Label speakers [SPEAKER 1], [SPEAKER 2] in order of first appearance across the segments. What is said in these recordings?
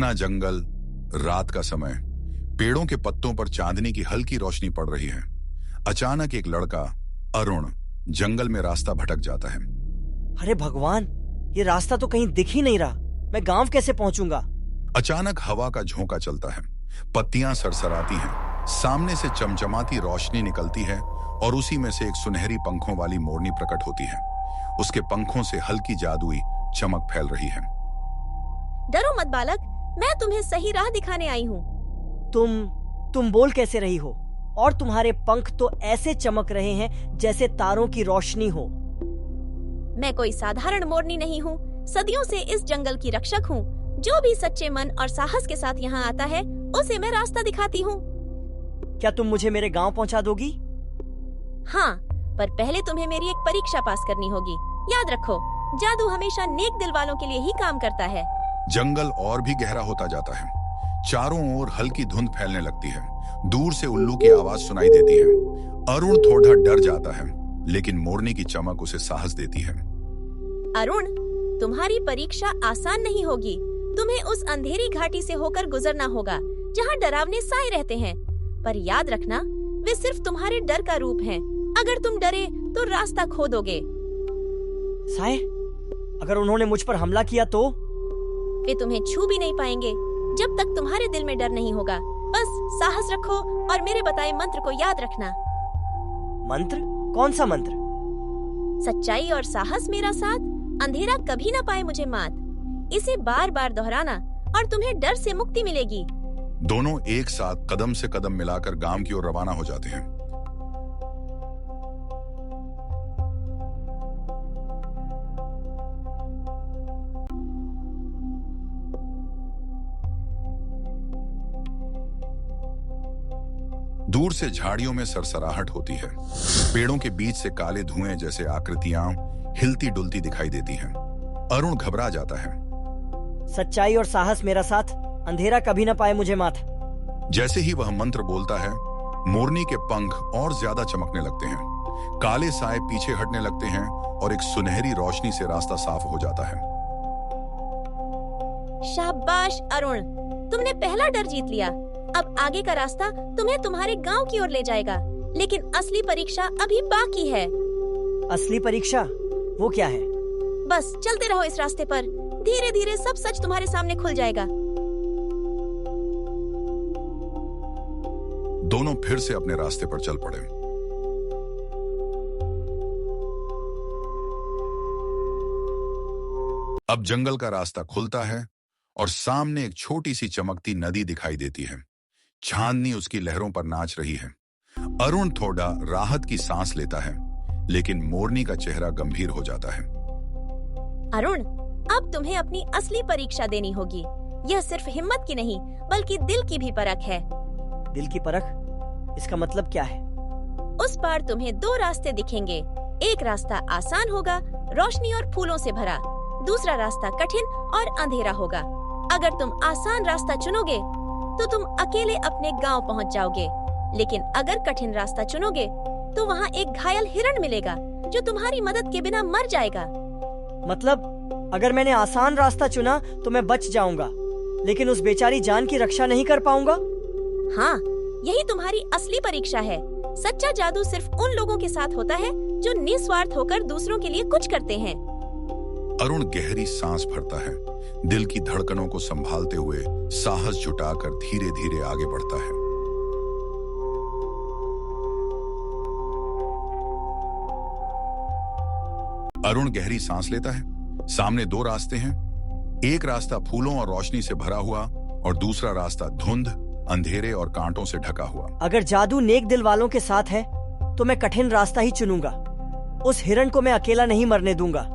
[SPEAKER 1] घना जंगल, रात का समय, पेड़ों के पत्तों पर चांदनी की हल्की रोशनी पड़ रही है। अचानक एक लड़का, अरुण, जंगल में रास्ता भटक जाता है।
[SPEAKER 2] अरे भगवान, ये रास्ता तो कहीं दिख ही नहीं रहा। मैं गांव कैसे पहुंचूंगा?
[SPEAKER 1] अचानक हवा का झोंका चलता है, पत्तियां सरसराती हैं, सामने से चमचमाती रोशनी निकलती है और उसी में से एक सुनहरी पंखों वाली मोरनी प्रकट होती है। उसके पंखों से हल्की जादुई चमक फैल रही है।
[SPEAKER 3] डरो मत बालक, मैं तुम्हें सही राह दिखाने आई हूँ।
[SPEAKER 2] तुम बोल कैसे रही हो? और तुम्हारे पंख तो ऐसे चमक रहे हैं जैसे तारों की रोशनी हो।
[SPEAKER 3] मैं कोई साधारण मोरनी नहीं हूँ, सदियों से इस जंगल की रक्षक हूँ। जो भी सच्चे मन और साहस के साथ यहाँ आता है, उसे मैं रास्ता दिखाती हूँ।
[SPEAKER 2] क्या तुम मुझे मेरे गांव पहुँचा दोगी?
[SPEAKER 3] हाँ, पर पहले तुम्हें मेरी एक परीक्षा पास करनी होगी। याद रखो, जादू हमेशा नेक दिल वालों के लिए ही काम करता है।
[SPEAKER 1] जंगल और भी गहरा होता जाता है। चारों ओर हल्की धुंध फैलने लगती है। दूर से उल्लू की आवाज सुनाई देती है। अरुण थोड़ा डर जाता है, लेकिन मोरनी की चमक उसे साहस देती है।
[SPEAKER 3] अरुण, तुम्हारी परीक्षा आसान नहीं होगी। तुम्हें उस अंधेरी घाटी से होकर गुजरना होगा, जहाँ डरावने साए रहते हैं। पर याद रखना, वे सिर्फ तुम्हारे डर का रूप हैं। अगर तुम डरे तो रास्ता खो दोगे।
[SPEAKER 2] साए? अगर उन्होंने मुझ पर हमला किया तो?
[SPEAKER 3] वे तुम्हें छू भी नहीं पाएंगे, जब तक तुम्हारे दिल में डर नहीं होगा। बस साहस रखो और मेरे बताए मंत्र को याद रखना।
[SPEAKER 2] मंत्र? कौन सा मंत्र?
[SPEAKER 3] सच्चाई और साहस मेरा साथ, अंधेरा कभी न पाए मुझे मात। इसे बार बार दोहराना और तुम्हें डर से मुक्ति मिलेगी।
[SPEAKER 1] दोनों एक साथ कदम से कदम मिलाकर गांव की ओर रवाना हो जाते हैं। दूर से झाड़ियों में सरसराहट होती है। पेड़ों के बीच से काले धुएं जैसे आकृतियां हिलती डुलती दिखाई देती हैं। अरुण घबरा जाता है।
[SPEAKER 2] सच्चाई और साहस मेरा साथ, अंधेरा कभी न पाए मुझे मात।
[SPEAKER 1] जैसे ही वह मंत्र बोलता है, मोरनी के पंख और ज्यादा चमकने लगते हैं। काले साए पीछे हटने लगते हैं और एक सुनहरी रोशनी से रास्ता साफ हो जाता है।
[SPEAKER 3] शाबाश अरुण, तुमने पहला डर जीत लिया। अब आगे का रास्ता तुम्हें तुम्हारे गांव की ओर ले जाएगा, लेकिन असली परीक्षा अभी बाकी है।
[SPEAKER 2] असली परीक्षा? वो क्या है?
[SPEAKER 3] बस चलते रहो इस रास्ते पर, धीरे धीरे सब सच तुम्हारे सामने खुल जाएगा।
[SPEAKER 1] दोनों फिर से अपने रास्ते पर चल पड़े। अब जंगल का रास्ता खुलता है और सामने एक छोटी सी चमकती नदी दिखाई देती है। चांदनी उसकी लहरों पर नाच रही है। अरुण थोड़ा राहत की सांस लेता है, लेकिन मोरनी का चेहरा गंभीर हो जाता है।
[SPEAKER 3] अरुण, अब तुम्हें अपनी असली परीक्षा देनी होगी। यह सिर्फ हिम्मत की नहीं, बल्कि दिल की भी परख है।
[SPEAKER 2] दिल की परख? इसका मतलब क्या है?
[SPEAKER 3] उस पार तुम्हें दो रास्ते दिखेंगे। एक रास्ता आसान होगा, रोशनी और फूलों से भरा। दूसरा रास्ता कठिन और अंधेरा होगा। अगर तुम आसान रास्ता चुनोगे तो तुम अकेले अपने गांव पहुंच जाओगे, लेकिन अगर कठिन रास्ता चुनोगे तो वहां एक घायल हिरण मिलेगा जो तुम्हारी मदद के बिना मर जाएगा।
[SPEAKER 2] मतलब अगर मैंने आसान रास्ता चुना तो मैं बच जाऊंगा, लेकिन उस बेचारी जान की रक्षा नहीं कर पाऊंगा?
[SPEAKER 3] हाँ, यही तुम्हारी असली परीक्षा है। सच्चा जादू सिर्फ उन लोगों के साथ होता है जो निस्वार्थ होकर दूसरों के लिए कुछ करते हैं।
[SPEAKER 1] अरुण गहरी सांस भरता है, दिल की धड़कनों को संभालते हुए साहस जुटाकर धीरे धीरे आगे बढ़ता है। अरुण गहरी सांस लेता है। सामने दो रास्ते हैं। एक रास्ता फूलों और रोशनी से भरा हुआ और दूसरा रास्ता धुंध, अंधेरे और कांटों से ढका हुआ।
[SPEAKER 2] अगर जादू नेक दिल वालों के साथ है तो मैं कठिन रास्ता ही चुनूंगा। उस हिरण को मैं अकेला नहीं मरने दूंगा।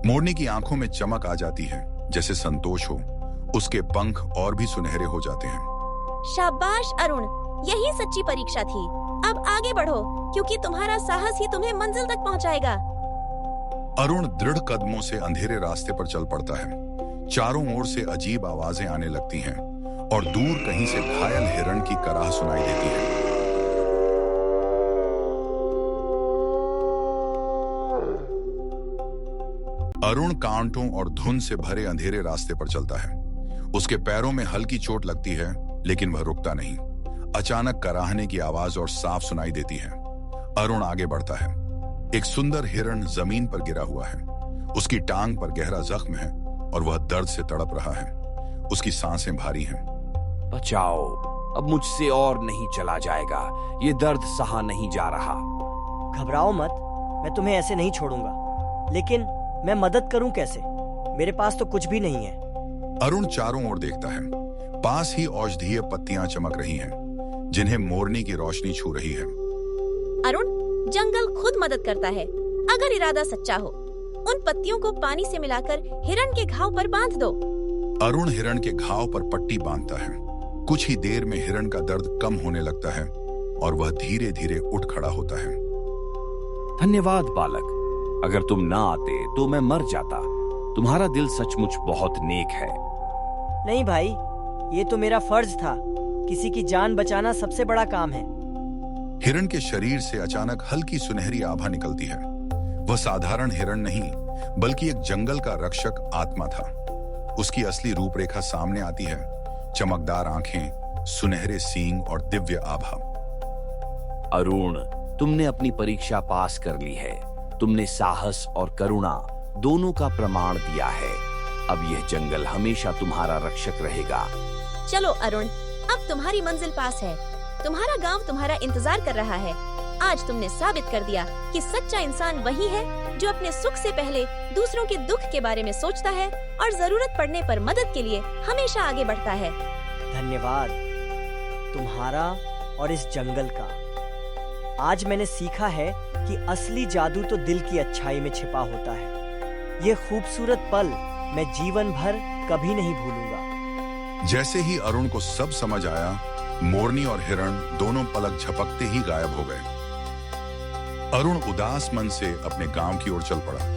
[SPEAKER 1] मोरनी की आंखों में चमक आ जाती है, जैसे संतोष हो। उसके पंख और भी सुनहरे हो जाते हैं।
[SPEAKER 3] शाबाश अरुण, यही सच्ची परीक्षा थी। अब आगे बढ़ो, क्योंकि तुम्हारा साहस ही तुम्हें मंजिल तक पहुंचाएगा।
[SPEAKER 1] अरुण दृढ़ कदमों से अंधेरे रास्ते पर चल पड़ता है। चारों ओर से अजीब आवाजें आने लगती हैं और दूर कहीं से घायल हिरण की कराह सुनाई देती है। अरुण कांटों और धुंध से भरे अंधेरे रास्ते पर चलता है। उसके पैरों में हल्की चोट लगती है, लेकिन वह रुकता नहीं। अचानक कराहने की आवाज और साफ सुनाई देती है। अरुण आगे बढ़ता है। एक सुंदर हिरण जमीन पर गिरा हुआ है। उसकी टांग पर गहरा जख्म है और वह दर्द से तड़प रहा है। उसकी सांसें भारी हैं।
[SPEAKER 4] बचाओ, अब मुझसे और नहीं चला जाएगा। ये दर्द सहा नहीं जा रहा।
[SPEAKER 2] घबराओ मत, मैं तुम्हें ऐसे नहीं छोड़ूंगा। लेकिन मैं मदद करूं कैसे? मेरे पास तो कुछ भी नहीं है।
[SPEAKER 1] अरुण चारों ओर देखता है। पास ही औषधीय पत्तियां चमक रही हैं, जिन्हें मोरनी की रोशनी छू रही है।
[SPEAKER 3] अरुण, जंगल खुद मदद करता है अगर इरादा सच्चा हो। उन पत्तियों को पानी से मिलाकर हिरण के घाव पर बांध दो।
[SPEAKER 1] अरुण हिरण के घाव पर पट्टी बांधता है। कुछ ही देर में हिरण का दर्द कम होने लगता है और वह धीरे धीरे उठ खड़ा होता है।
[SPEAKER 4] धन्यवाद बालक, अगर तुम ना आते तो मैं मर जाता। तुम्हारा दिल सचमुच बहुत नेक है।
[SPEAKER 2] नहीं भाई, ये तो मेरा फर्ज था। किसी की जान बचाना सबसे बड़ा काम है।
[SPEAKER 1] हिरण के शरीर से अचानक हल्की सुनहरी आभा निकलती है। वह साधारण हिरण नहीं, बल्कि एक जंगल का रक्षक आत्मा था। उसकी असली रूपरेखा सामने आती है। चमकदार आंखें, सुनहरे सींग और दिव्य आभा।
[SPEAKER 4] अरुण, तुमने अपनी परीक्षा पास कर ली है। तुमने साहस और करुणा दोनों का प्रमाण दिया है। अब यह जंगल हमेशा तुम्हारा रक्षक रहेगा।
[SPEAKER 3] चलो अरुण, अब तुम्हारी मंजिल पास है। तुम्हारा गांव तुम्हारा इंतजार कर रहा है। आज तुमने साबित कर दिया कि सच्चा इंसान वही है जो अपने सुख से पहले दूसरों के दुख के बारे में सोचता है और जरूरत पड़ने पर मदद के लिए हमेशा आगे बढ़ता है।
[SPEAKER 2] धन्यवाद तुम्हारा और इस जंगल का। आज मैंने सीखा है कि असली जादू तो दिल की अच्छाई में छिपा होता है। ये खूबसूरत पल मैं जीवन भर कभी नहीं भूलूंगा।
[SPEAKER 1] जैसे ही अरुण को सब समझ आया, मोरनी और हिरण दोनों पलक झपकते ही गायब हो गए। अरुण उदास मन से अपने गांव की ओर चल पड़ा।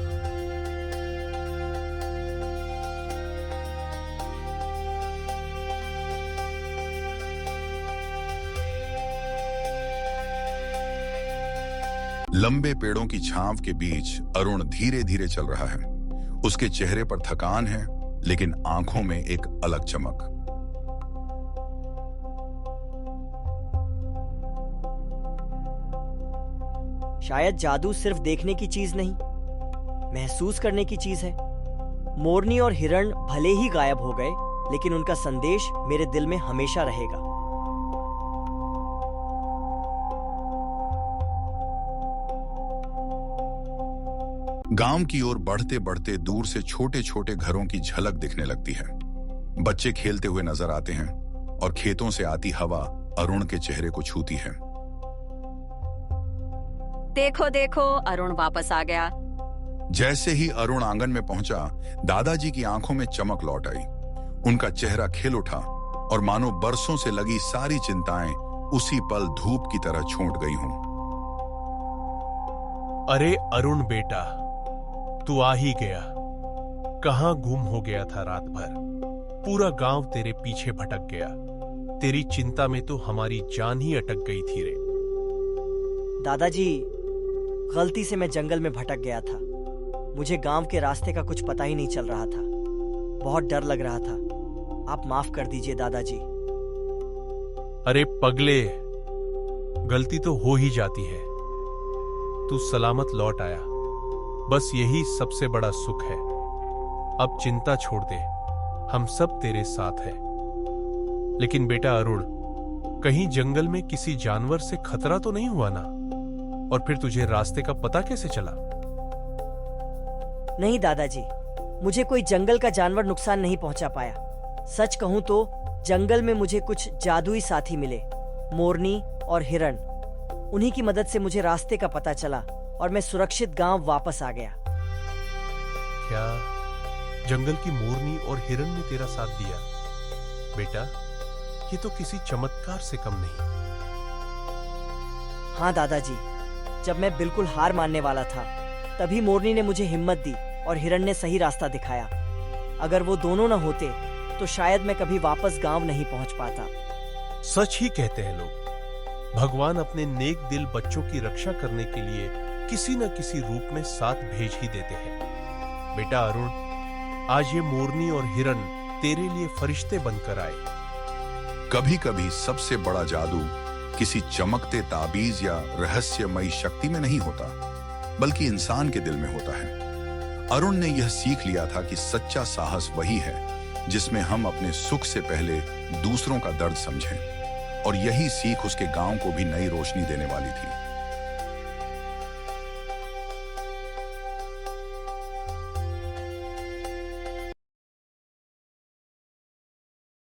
[SPEAKER 1] लंबे पेड़ों की छांव के बीच अरुण धीरे धीरे चल रहा है। उसके चेहरे पर थकान है, लेकिन आंखों में एक अलग चमक।
[SPEAKER 2] शायद जादू सिर्फ देखने की चीज नहीं, महसूस करने की चीज है। मोरनी और हिरण भले ही गायब हो गए, लेकिन उनका संदेश मेरे दिल में हमेशा रहेगा।
[SPEAKER 1] गांव की ओर बढ़ते बढ़ते दूर से छोटे छोटे घरों की झलक दिखने लगती है। बच्चे खेलते हुए नजर आते हैं और खेतों से आती हवा अरुण के चेहरे को छूती है।
[SPEAKER 5] देखो देखो, अरुण वापस आ गया।
[SPEAKER 1] जैसे ही अरुण आंगन में पहुंचा, दादाजी की आंखों में चमक लौट आई। उनका चेहरा खिल उठा और मानो बरसों से लगी सारी चिंताएं उसी पल धूप की तरह छोंट गई हों।
[SPEAKER 6] अरे अरुण बेटा, तू आ ही गया। कहां गुम हो गया था रात भर? पूरा गांव तेरे पीछे भटक गया। तेरी चिंता में तो हमारी जान ही अटक गई थी रे।
[SPEAKER 2] दादाजी, गलती से मैं जंगल में भटक गया था। मुझे गांव के रास्ते का कुछ पता ही नहीं चल रहा था। बहुत डर लग रहा था। आप माफ कर दीजिए दादाजी।
[SPEAKER 6] अरे पगले, गलती तो हो ही जाती है। तू सलामत लौट आया, बस यही सबसे बड़ा सुख है। अब चिंता छोड़ दे, हम सब तेरे साथ हैं। लेकिन बेटा अरुण, कहीं जंगल में किसी जानवर से खतरा तो नहीं हुआ ना? और फिर तुझे रास्ते का पता कैसे चला?
[SPEAKER 2] नहीं दादाजी, मुझे कोई जंगल का जानवर नुकसान नहीं पहुंचा पाया। सच कहूं तो जंगल में मुझे कुछ जादुई साथी मिले, मोरनी और हिरण। उन्हीं की मदद से मुझे रास्ते का पता चला और मैं सुरक्षित गांव वापस आ गया।
[SPEAKER 6] क्या जंगल की मोरनी और हिरण ने तेरा साथ दिया? बेटा, ये तो किसी चमत्कार से कम नहीं।
[SPEAKER 2] हाँ दादाजी, जब मैं बिल्कुल हार मानने वाला था, तभी मोरनी ने मुझे हिम्मत दी और हिरण ने सही रास्ता दिखाया। अगर वो दोनों न होते तो शायद मैं कभी वापस गांव नहीं पहुंच पाता।
[SPEAKER 6] सच ही कहते हैं लोग, भगवान अपने नेक दिल बच्चों की रक्षा करने के लिए किसी न किसी रूप में साथ भेज ही देते हैं। बेटा अरुण, आज ये मोरनी और हिरण तेरे लिए फरिश्ते बनकर आए।
[SPEAKER 1] कभी कभी सबसे बड़ा जादू किसी चमकते ताबीज या रहस्यमयी शक्ति में नहीं होता, बल्कि इंसान के दिल में होता है। अरुण ने यह सीख लिया था कि सच्चा साहस वही है जिसमें हम अपने सुख से पहले दूसरों का दर्द समझें, और यही सीख उसके गांव को भी नई रोशनी देने वाली थी।